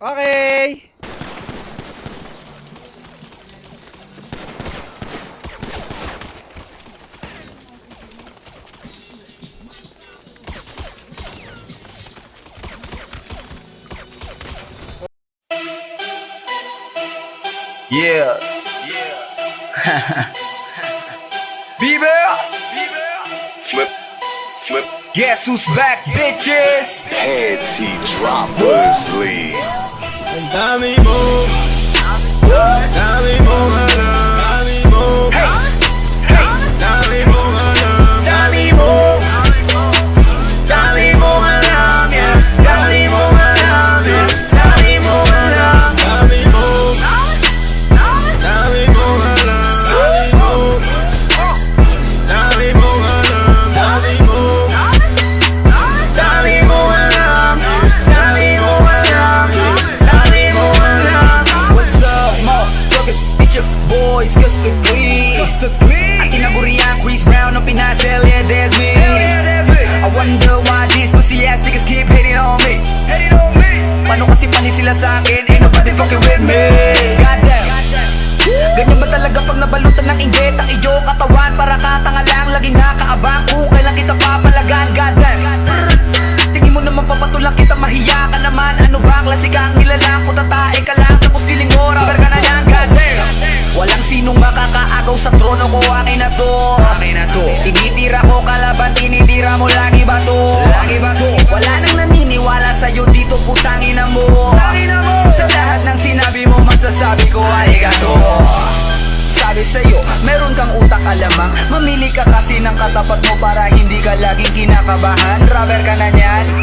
Okay. Yeah. Bieber. Flip. Guess who's back, bitches? Head T droppers lead. Dami mo, dami mo alam, dami mo, dami mo alam, dami mo, dami mo alam, yeah, dami mo alam, yeah, dami mo alam, dami mo, dami mo alam, dami mo, dami mo alam, dami mo, dami mo alam, dami mo alam, dami mo alam. What's up, motherfuckers? It's your boys, Gusto Clean. Ang tinagurian, Chris Brown, ang pinasel, yeah, that's me. I wonder why these pussy ass niggas keep hating on me. Paano kasi panis sila sa akin? Ain't nobody fucking with me. Goddamn. Ganyan ba talaga pag nabalutan ng inggit ang iyong katawan? Para katanga lang, laging nakaabang kung kailan kita papalagan. Goddamn. Tingin mo naman papatulang kita, mahiya ka naman. Ano ba, klase kang nilalang? Kung tatae ka lang, tapos feeling mo, rapper ka na yan. Goddamn. Walang sinong makakaagaw sa trono ko, akin na to. Tinitira ko kalaban, tinitira mo lagi ba to? Wala nang naniniwala sa'yo dito, putangin na mo. Sa lahat ng sinabi mo, masasabi ko, arigato. Sabi sa'yo, meron kang utak alamang. Mamili ka kasi ng katapat mo para hindi ka laging kinakabahan. Rapper ka na niyan,